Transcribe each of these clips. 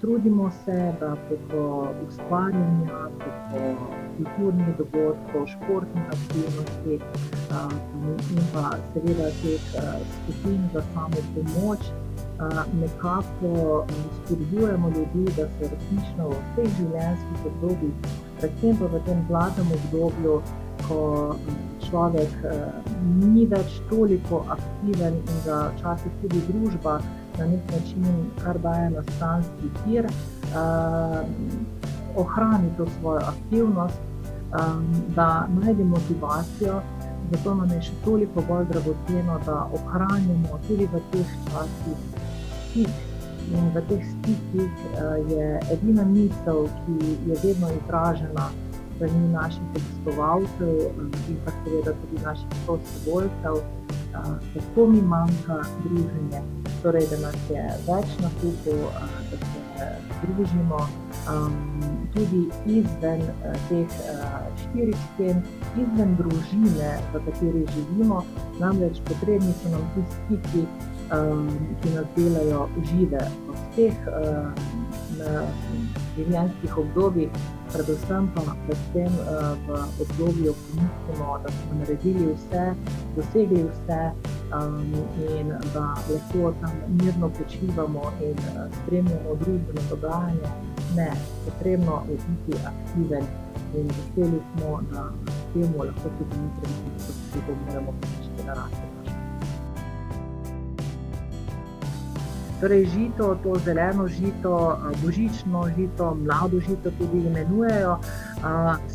Trudimo se, da preko ustvarjanja, preko kulturnih dogodkov, športnih aktivnosti in pa seveda teh skupin za samopomoč nekako spodbujamo ljudi, da se resnično v vseh življenjskih obdobjih, predvsem pa v tem zlatem obdobju, ko človek ni več toliko aktiven in ga včasih tudi družba na nek način kar daje na stranski tir, ohrani to svojo aktivnost, da najde motivacijo, zato nam je še toliko bolj dragoceno, da ohranimo tudi v teh časih stik. In v teh stikih je edina misel, ki je vedno izražena s strani naših obiskovalcev in pa seveda tudi naših prostovoljcev, kako mi manjka druženje. Torej, da nas je več na kupu, da se družimo tudi izven teh 4 sten, izven družine, v kateri živimo. Namreč potrebni so nam ti stiki, ki nas delajo žive v vseh življenjskih obdobjih, predvsem pa predvsem v obdobju, ko mislimo, da smo naredili vse, dosegli vse in da lahko tam mirno počivamo in spremljamo družbeno dogajanje. Ne, potrebno je biti aktiven in veseli smo, da temu lahko tudi mi trenutno moramo pomoči generacije. Torej žito, to zeleno žito, božično žito, mlado žito tudi imenujejo,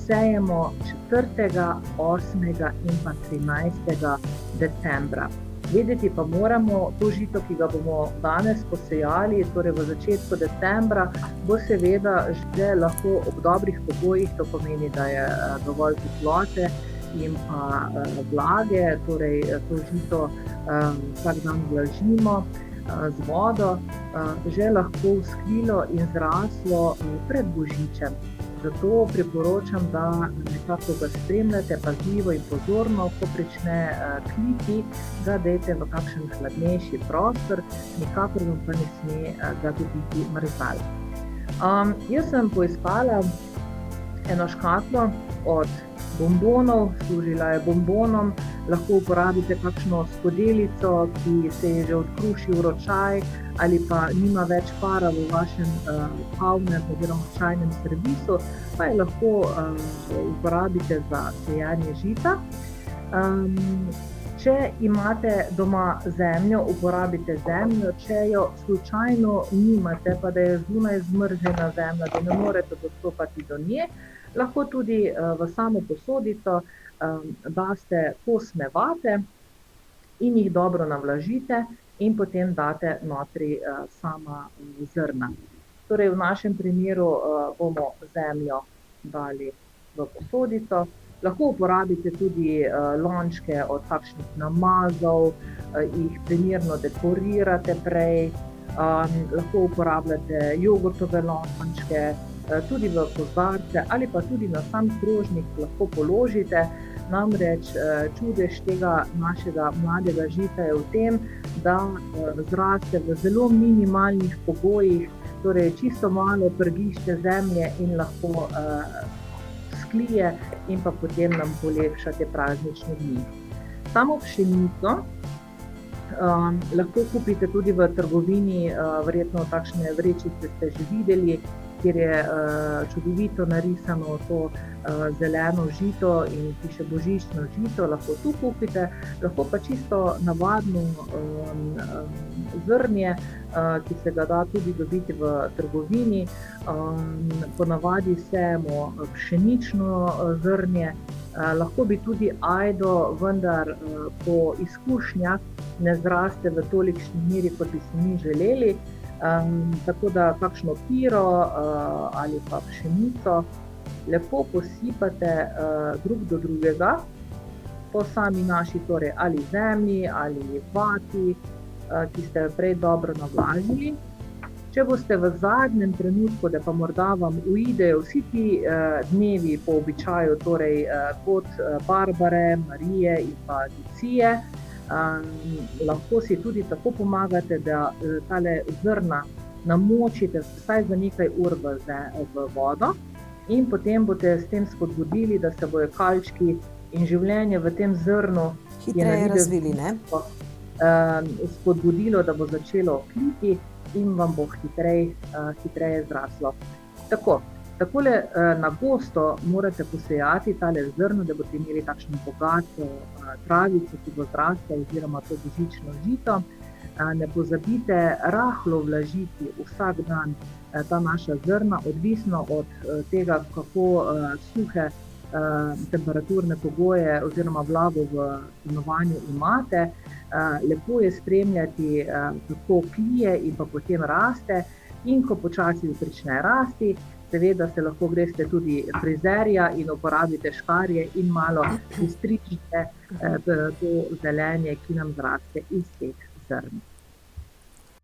sejemo 4., 8. in pa 13. decembra. Vedeti pa moramo, to žito, ki ga bomo danes posejali, torej v začetku decembra, bo seveda že lahko ob dobrih pogojih, to pomeni, da je dovolj toplote in pa vlage, torej to žito vsak dan vlažimo z vodo, že lahko vzklilo in zraslo pred božičem. Zato priporočam, da nekako ga spremljate pazljivo in pozorno, ko prične kliti, ga dajte v kakšen hladnejši prostor, nikakor vam pa ne sme ga dobiti mrzal. Jaz sem poiskala eno škatlo od bombonov, služila je bombonom, lahko uporabite kakšno skodelico, ki se je že odkrušil ročaj ali pa nima več para v vašem kavnem oziroma čajnem servisu, pa je lahko uporabite za sejanje žita. Če imate doma zemljo, uporabite zemljo, če jo slučajno nimate, pa da je zunaj zmrznjena zemlja, da ne morete dostopati do nje, lahko tudi v samo posodico daste kosme vate in jih dobro navlažite in potem date notri sama zrna. Torej v našem primeru bomo zemljo dali v posodico. Lahko uporabite tudi lončke od kakšnih namazov, jih primerno dekorirate prej, lahko uporabljate jogurtove lončke, tudi v kozarce ali pa tudi na sam krožnik lahko položite. Namreč čudež tega našega mladega žita je v tem, da zraste v zelo minimalnih pogojih, torej čisto malo prgišče zemlje in lahko sklije in pa potem nam polepša te praznične dni. Samo pšenico lahko kupite tudi v trgovini, verjetno takšne vrečice ste že videli, kjer je čudovito narisano to zeleno žito in piše božično žito, lahko tu kupite, lahko pa čisto navadno zrnje, ki se ga da tudi dobiti v trgovini. Ponavadi sejemo pšenično zrnje, lahko bi tudi ajdo, vendar po izkušnjah ne zraste v tolikšni meri, kot bi si mi želeli. Tako da kakšno piro ali pa pšenico lepo posipate drug do drugega po sami naši torej ali zemlji ali vati, ki ste jo prej dobro navlažili. Če boste v zadnjem trenutku, da pa morda vam uidejo vsi ti dnevi po običaju, torej kot Barbare, Marije in pa Lucije, lahko si tudi tako pomagate, da tale zrna namočite vsaj za nekaj ur v vodo in potem boste s tem spodbudili, da se bojo kalčki in življenje v tem zrnu hitreje razvili, ne? Spodbudilo, da bo začelo kliti in vam bo hitreje zraslo. Takole na gosto morate posejati tale zrno, da boste imeli takšno bogato travico, ki bo zrasla, oziroma to božično žito. Ne pozabite rahlo vlažiti vsak dan ta naša zrna, odvisno od tega, kako suhe temperaturne pogoje oziroma vlago v stanovanju imate. Lepo je spremljati, kako klije in pa potem raste, in ko počasi prične rasti, seveda se lahko greste tudi frizerja in uporabite škarje in malo pristrižite to zelenje, ki nam zraste iz teh zrn.